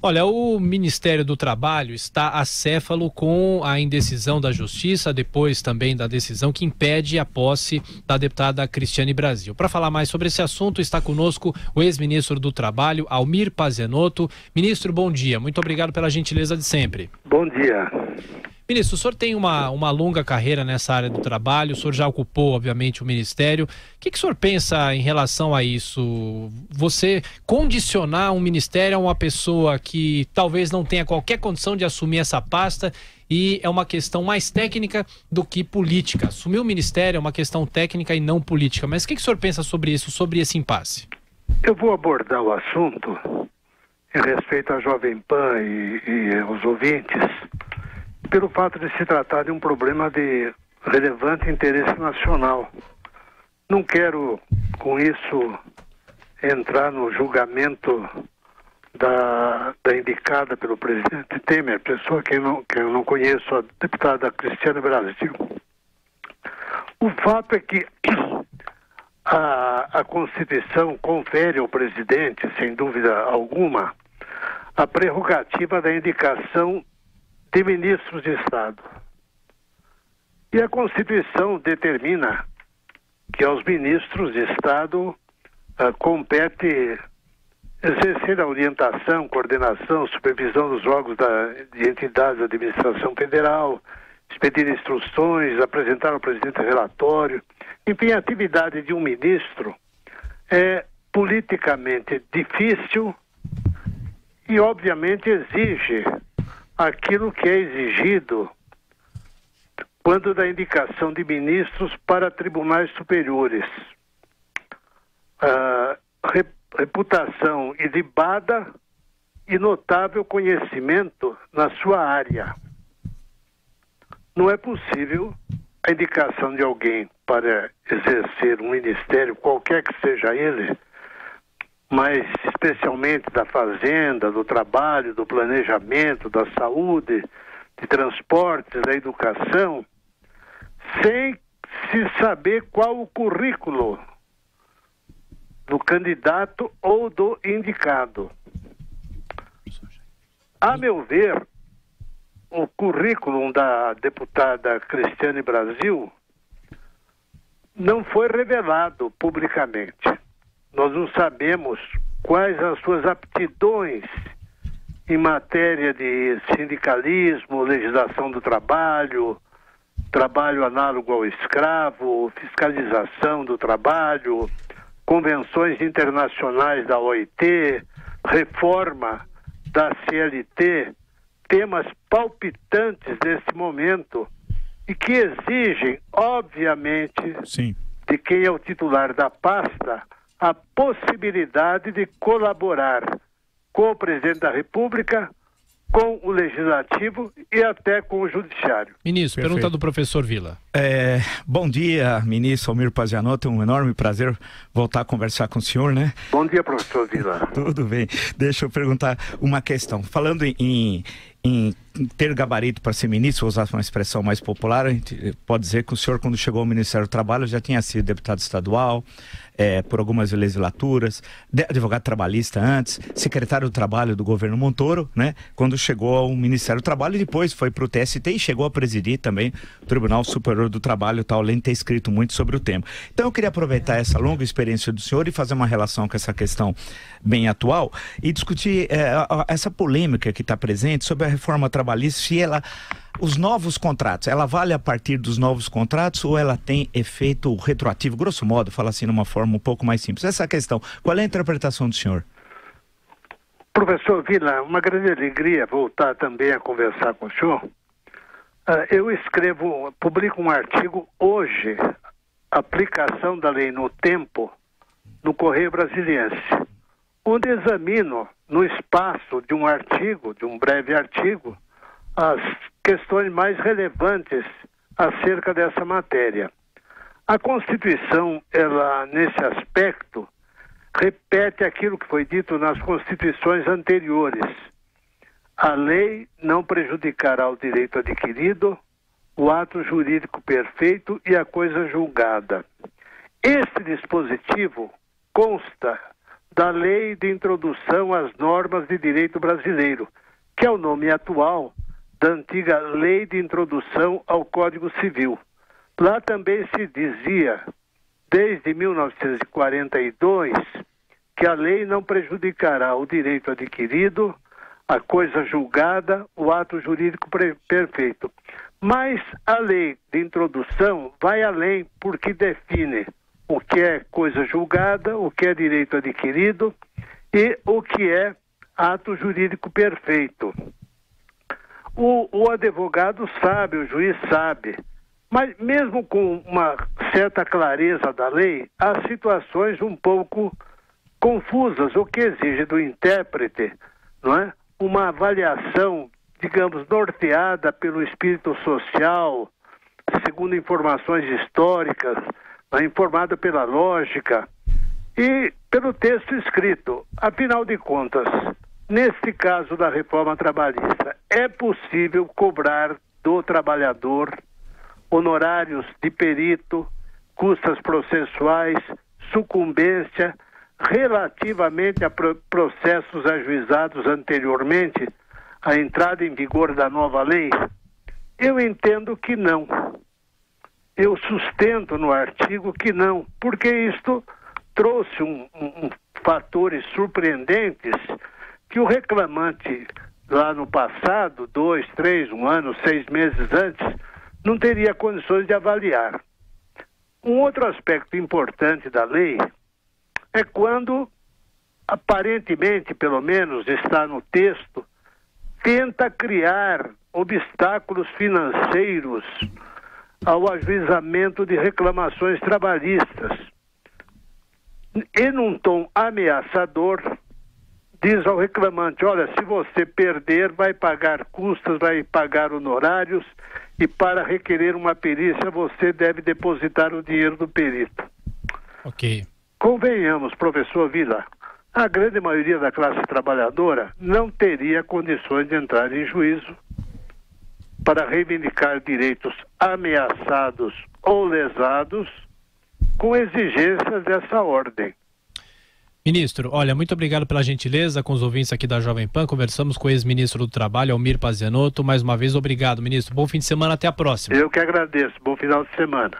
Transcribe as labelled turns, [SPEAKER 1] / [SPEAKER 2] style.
[SPEAKER 1] Olha, o Ministério do Trabalho está acéfalo com a indecisão da Justiça, depois também da decisão que impede a posse da deputada Cristiane Brasil. Para falar mais sobre esse assunto, está conosco o ex-ministro do Trabalho, Almir Pazzianotto. Ministro, bom dia. Muito obrigado pela gentileza de sempre.
[SPEAKER 2] Bom dia.
[SPEAKER 1] Ministro, o senhor tem uma longa carreira nessa área do trabalho, o senhor já ocupou, obviamente, o Ministério. O que o senhor pensa em relação a isso? Você condicionar um ministério a uma pessoa que talvez não tenha qualquer condição de assumir essa pasta e é uma questão mais técnica do que política. Assumir o Ministério é uma questão técnica e não política. Mas o que o senhor pensa sobre isso, sobre esse impasse?
[SPEAKER 2] Eu vou abordar o assunto em respeito à Jovem Pan e aos ouvintes, pelo fato de se tratar de um problema de relevante interesse nacional. Não quero, com isso, entrar no julgamento da indicada pelo presidente Temer, pessoa que eu não conheço, a deputada Cristiane Brasil. O fato é que a Constituição confere ao presidente, sem dúvida alguma, a prerrogativa da indicação de ministros de Estado. E a Constituição determina que aos ministros de Estado compete exercer a orientação, coordenação, supervisão dos órgãos de entidades da administração federal, expedir instruções, apresentar ao presidente relatório. Enfim, a atividade de um ministro é politicamente difícil e, obviamente, exige aquilo que é exigido quando da indicação de ministros para tribunais superiores. Reputação ilibada e notável conhecimento na sua área. Não é possível a indicação de alguém para exercer um ministério, qualquer que seja ele, mas especialmente da fazenda, do trabalho, do planejamento, da saúde, de transportes, da educação, sem se saber qual o currículo do candidato ou do indicado. A meu ver, o currículo da deputada Cristiane Brasil não foi revelado publicamente. Nós não sabemos quais as suas aptidões em matéria de sindicalismo, legislação do trabalho, trabalho análogo ao escravo, fiscalização do trabalho, convenções internacionais da OIT, reforma da CLT, temas palpitantes nesse momento e que exigem, obviamente,
[SPEAKER 3] Sim,
[SPEAKER 2] de quem é o titular da pasta, a possibilidade de colaborar com o presidente da República, com o Legislativo e até com o Judiciário.
[SPEAKER 1] Ministro,
[SPEAKER 3] Perfeito.
[SPEAKER 1] pergunta do professor Vila.
[SPEAKER 3] Bom dia, ministro Almir Pazzianotto, é um enorme prazer voltar a conversar com o senhor, né?
[SPEAKER 2] Bom dia, professor Vila.
[SPEAKER 3] Tudo bem, deixa eu perguntar uma questão. Falando em ter gabarito para ser ministro, vou usar uma expressão mais popular, a gente pode dizer que o senhor, quando chegou ao Ministério do Trabalho, já tinha sido deputado estadual, por algumas legislaturas, advogado trabalhista antes, secretário do Trabalho do governo Montoro, né? Quando chegou ao Ministério do Trabalho e depois foi para o TST e chegou a presidir também o Tribunal Superior do Trabalho, tal, além de ter escrito muito sobre o tema. Então eu queria aproveitar essa longa experiência do senhor e fazer uma relação com essa questão bem atual e discutir essa polêmica que está presente sobre a reforma trabalhista, se os novos contratos, ela vale a partir dos novos contratos ou ela tem efeito retroativo? Grosso modo, fala assim, numa forma um pouco mais simples. Essa questão, qual é a interpretação do senhor?
[SPEAKER 2] Professor Vila, uma grande alegria voltar também a conversar com o senhor. Eu publico um artigo hoje, aplicação da lei no tempo, no Correio Brasiliense, onde examino, no espaço de um artigo, de um breve artigo, as questões mais relevantes acerca dessa matéria. A Constituição, ela, nesse aspecto, repete aquilo que foi dito nas Constituições anteriores. A lei não prejudicará o direito adquirido, o ato jurídico perfeito e a coisa julgada. Este dispositivo consta da Lei de Introdução às Normas de Direito Brasileiro, que é o nome atual da antiga Lei de Introdução ao Código Civil. Lá também se dizia, desde 1942, que a lei não prejudicará o direito adquirido, a coisa julgada, o ato jurídico perfeito. Mas a lei de introdução vai além, porque define o que é coisa julgada, o que é direito adquirido e o que é ato jurídico perfeito. O advogado sabe, o juiz sabe, mas mesmo com uma certa clareza da lei, há situações um pouco confusas, o que exige do intérprete, não é? Uma avaliação, digamos, norteada pelo espírito social, segundo informações históricas, informada pela lógica e pelo texto escrito. Afinal de contas, neste caso da reforma trabalhista, é possível cobrar do trabalhador honorários de perito, custas processuais, sucumbência, relativamente a processos ajuizados anteriormente à entrada em vigor da nova lei? Eu entendo que não. Eu sustento no artigo que não, porque isto trouxe fatores surpreendentes que o reclamante lá no passado, 2, 3, 1 ano, 6 meses antes, não teria condições de avaliar. Um outro aspecto importante da lei é quando, aparentemente, pelo menos está no texto, tenta criar obstáculos financeiros ao ajuizamento de reclamações trabalhistas. E num tom ameaçador, diz ao reclamante: olha, se você perder, vai pagar custas, vai pagar honorários, e para requerer uma perícia, você deve depositar o dinheiro do perito.
[SPEAKER 1] Ok.
[SPEAKER 2] Convenhamos, professor Vila, a grande maioria da classe trabalhadora não teria condições de entrar em juízo para reivindicar direitos ameaçados ou lesados com exigências dessa ordem.
[SPEAKER 1] Ministro, olha, muito obrigado pela gentileza com os ouvintes aqui da Jovem Pan. Conversamos com o ex-ministro do Trabalho, Almir Pazianotto. Mais uma vez, obrigado, ministro. Bom fim de semana, até a próxima.
[SPEAKER 2] Eu que agradeço. Bom final de semana.